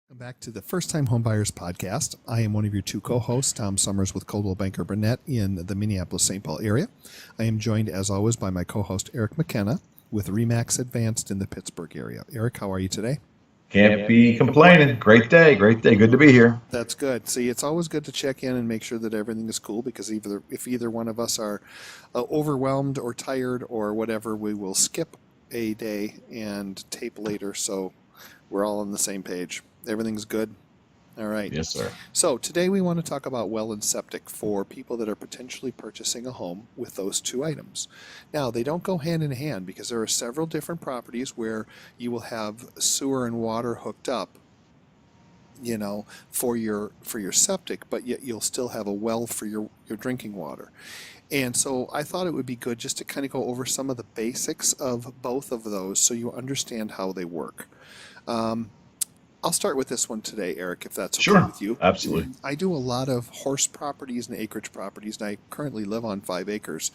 Welcome back to the First Time Homebuyers Podcast. I am one of your two co-hosts, Tom Sommers with Coldwell Banker Burnett in the Minneapolis-St. Paul area. I am joined, as always, by my co-host, Eric McKenna with Remax Advanced in the Pittsburgh area. Eric, how are you today? Can't be complaining. Great day. Great day. Good to be here. That's good. See, it's always good to check in and make sure that everything is cool, because if either one of us are overwhelmed or tired or whatever, we will skip a day and tape later, so we're all on the same page. Everything's good? All right. Yes, sir. So today we want to talk about well and septic for people that are potentially purchasing a home with those two items. Now, they don't go hand in hand, because there are several different properties where you will have sewer and water hooked up, for your septic, but yet you'll still have a well for your drinking water. And so I thought it would be good just to kind of go over some of the basics of both of those so you understand how they work. I'll start with this one today, Eric, if that's okay with you. Absolutely. I do a lot of horse properties and acreage properties, and I currently live on 5 acres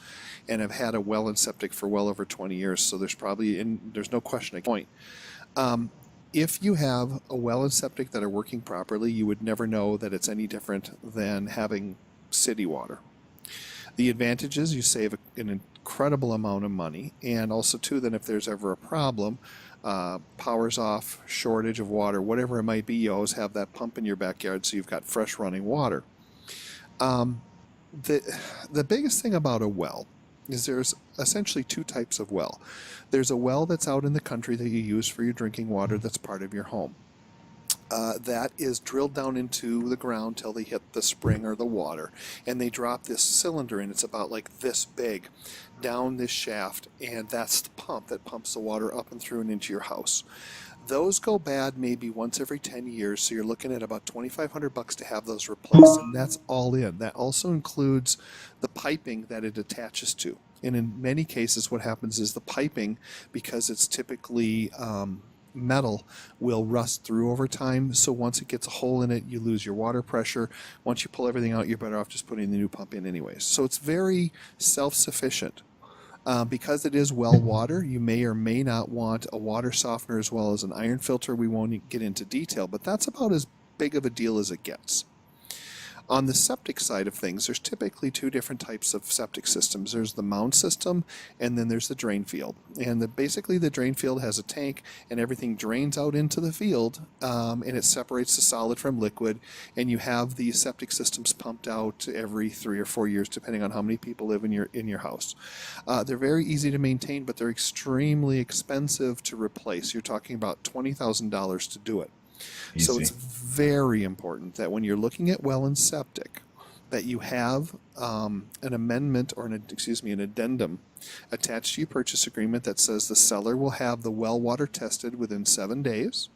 and have had a well and septic for well over 20 years, so there's no question at point. If you have a well and septic that are working properly, you would never know that it's any different than having city water. The advantage is you save an incredible amount of money, and also, too, that if there's ever a problem, power's off, shortage of water, whatever it might be, you always have that pump in your backyard, so you've got fresh running water. The biggest thing about a well is there's essentially two types of well. There's a well that's out in the country that you use for your drinking water that's part of your home. That is drilled down into the ground till they hit the spring or the water, and they drop this cylinder in. It's about like this big down this shaft, and that's the pump that pumps the water up and through and into your house. Those go bad maybe once every 10 years, so you're looking at about $2,500 to have those replaced, and that's all in. That also includes the piping that it attaches to. And in many cases, what happens is the piping, because it's typically metal, will rust through over time, so once it gets a hole in it, you lose your water pressure. Once you pull everything out, you're better off just putting the new pump in anyways. So it's very self-sufficient. Because it is well water, you may or may not want a water softener as well as an iron filter. We won't get into detail, but that's about as big of a deal as it gets. On the septic side of things, there's typically two different types of septic systems. There's the mound system, and then there's the drain field. And basically the drain field has a tank, and everything drains out into the field, and it separates the solid from liquid, and you have the septic systems pumped out every 3 or 4 years, depending on how many people live in your house. They're very easy to maintain, but they're extremely expensive to replace. You're talking about $20,000 to do it. Easy. So it's very important that when you're looking at well and septic, that you have an amendment or an addendum attached to your purchase agreement that says the seller will have the well water tested within 7 days,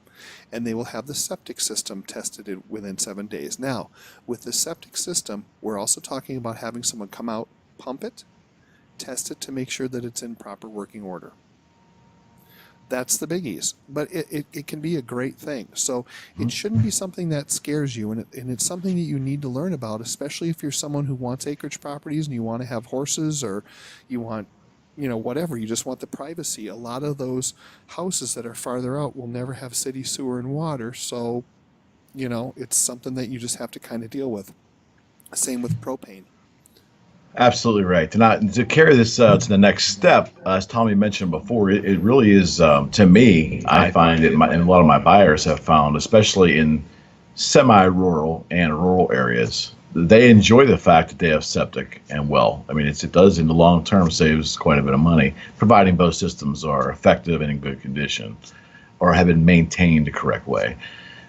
and they will have the septic system tested within 7 days. Now, with the septic system, we're also talking about having someone come out, pump it, test it to make sure that it's in proper working order. That's the biggies, but it can be a great thing. So it shouldn't be something that scares you, and it's something that you need to learn about, especially if you're someone who wants acreage properties and you want to have horses, or you want, whatever, you just want the privacy. A lot of those houses that are farther out will never have city sewer and water, so, it's something that you just have to kind of deal with. Same with propane. Absolutely right. To carry this to the next step, as Tommy mentioned before, it really is, to me, I find it, and a lot of my buyers have found, especially in semi-rural and rural areas, they enjoy the fact that they have septic and well. I mean, it does in the long term saves quite a bit of money, providing both systems are effective and in good condition or have been maintained the correct way.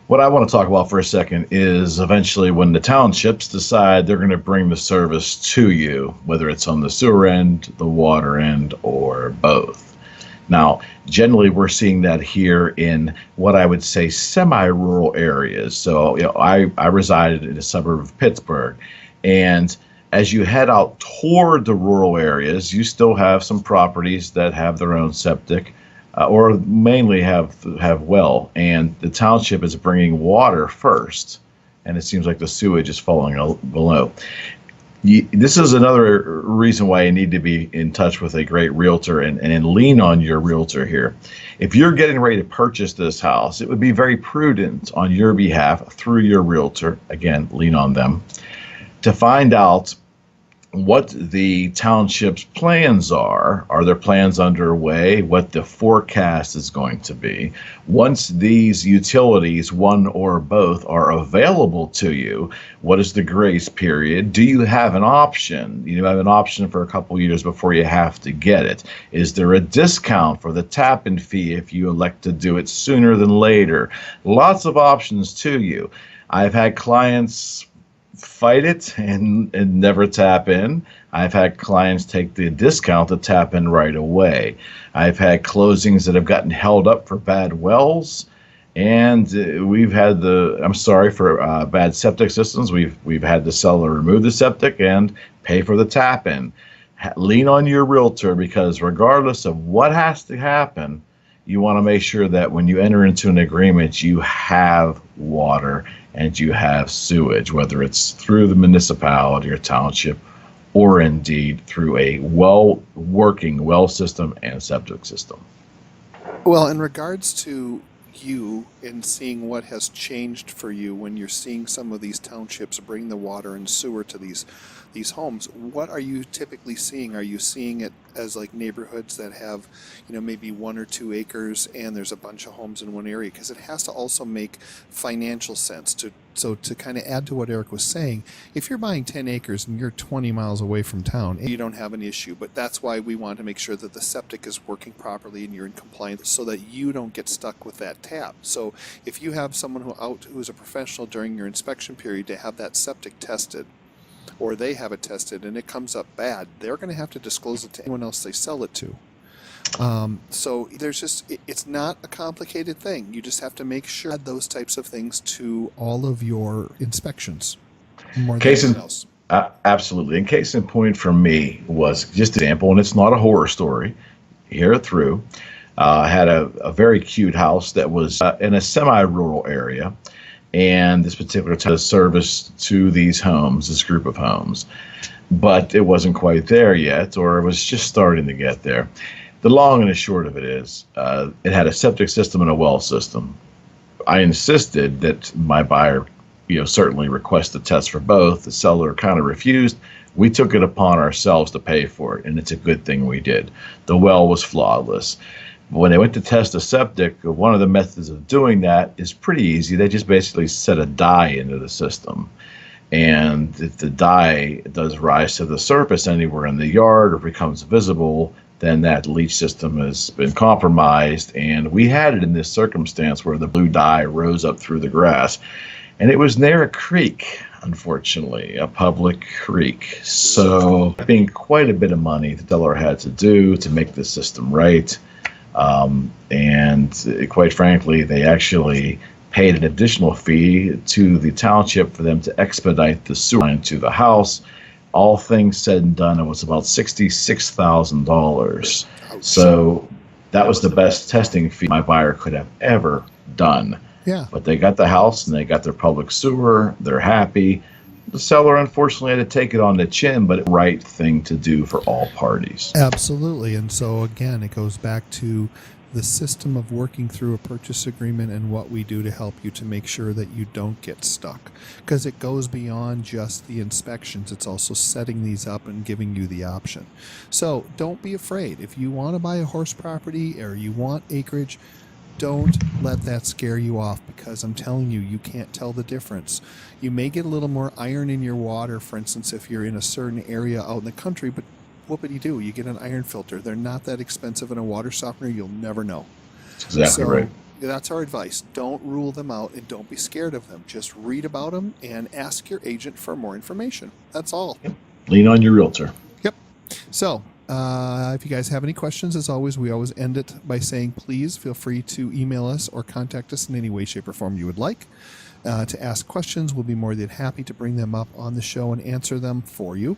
What I want to talk about for a second is eventually when the townships decide they're going to bring the service to you, whether it's on the sewer end, the water end, or both. Now, generally, we're seeing that here in what I would say semi-rural areas. So, I resided in a suburb of Pittsburgh, and as you head out toward the rural areas, you still have some properties that have their own septic. Or mainly have well, and the township is bringing water first, and it seems like the sewage is falling below. This is another reason why you need to be in touch with a great realtor and lean on your realtor here. If you're getting ready to purchase this house, it would be very prudent on your behalf through your realtor, again, lean on them, to find out what the township's plans are. Are there plans underway? What the forecast is going to be? Once these utilities, one or both, are available to you, what is the grace period? Do you have an option? You have an option for a couple years before you have to get it. Is there a discount for the tap-in fee if you elect to do it sooner than later? Lots of options to you. I've had clients fight it and never tap in. I've had clients take the discount to tap in right away. I've had closings that have gotten held up for bad wells, and we've had I'm sorry for bad septic systems. We've had the seller remove the septic and pay for the tap in. Lean on your realtor, because regardless of what has to happen, you want to make sure that when you enter into an agreement, you have water and you have sewage, whether it's through the municipality or township, or indeed through a working well system and septic system. Well, in regards to you and seeing what has changed for you when you're seeing some of these townships bring the water and sewer to these homes, what are you typically seeing? Are you seeing it as like neighborhoods that have, maybe 1 or 2 acres and there's a bunch of homes in one area? Because it has to also make financial sense to kind of add to what Eric was saying. If you're buying 10 acres and you're 20 miles away from town, you don't have an issue. But that's why we want to make sure that the septic is working properly and you're in compliance, so that you don't get stuck with that tap. So if you have someone who's a professional during your inspection period to have that septic tested, or they have it tested and it comes up bad, they're going to have to disclose it to anyone else they sell it to. So it's not a complicated thing. You just have to make sure add those types of things to all of your inspections. More than anything else. Absolutely. And case in point for me was just an example, and it's not a horror story. Hear it through. Had a very cute house that was in a semi-rural area. And this particular service to these homes, this group of homes, but it wasn't quite there yet, or it was just starting to get there. The long and the short of it is, it had a septic system and a well system. I insisted that my buyer, certainly request a test for both. The seller kind of refused. We took it upon ourselves to pay for it, and it's a good thing we did. The well was flawless. When they went to test the septic, one of the methods of doing that is pretty easy. They just basically set a dye into the system. And if the dye does rise to the surface anywhere in the yard or becomes visible, then that leach system has been compromised. And we had it in this circumstance where the blue dye rose up through the grass. And it was near a creek, unfortunately, a public creek. So being quite a bit of money the seller had to do to make the system right. And quite frankly, they actually paid an additional fee to the township for them to expedite the sewer line to the house. All things said and done, it was about $66,000. So that was the best testing fee my buyer could have ever done. Yeah. But they got the house and they got their public sewer. They're happy. The seller, unfortunately, had to take it on the chin, but the right thing to do for all parties. Absolutely. And so, again, it goes back to the system of working through a purchase agreement and what we do to help you to make sure that you don't get stuck. Because it goes beyond just the inspections. It's also setting these up and giving you the option. So don't be afraid. If you want to buy a horse property or you want acreage, don't let that scare you off, because I'm telling you, you can't tell the difference. You may get a little more iron in your water, for instance, if you're in a certain area out in the country, but what would you do? You get an iron filter. They're not that expensive, and a water softener, you'll never know. That's exactly right. That's our advice. Don't rule them out and don't be scared of them. Just read about them and ask your agent for more information. That's all. Yep. Lean on your realtor. Yep. So, if you guys have any questions, as always, we always end it by saying, please feel free to email us or contact us in any way, shape, or form you would like. To ask questions, we'll be more than happy to bring them up on the show and answer them for you.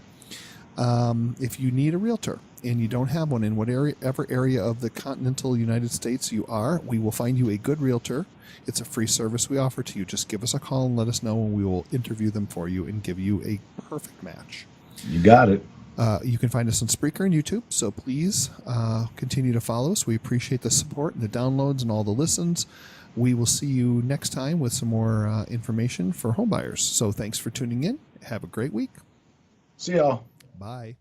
If you need a realtor and you don't have one in whatever area of the continental United States you are, we will find you a good realtor. It's a free service we offer to you. Just give us a call and let us know, and we will interview them for you and give you a perfect match. You got it. You can find us on Spreaker and YouTube, so please continue to follow us. We appreciate the support and the downloads and all the listens. We will see you next time with some more information for homebuyers. So thanks for tuning in. Have a great week. See y'all. Bye.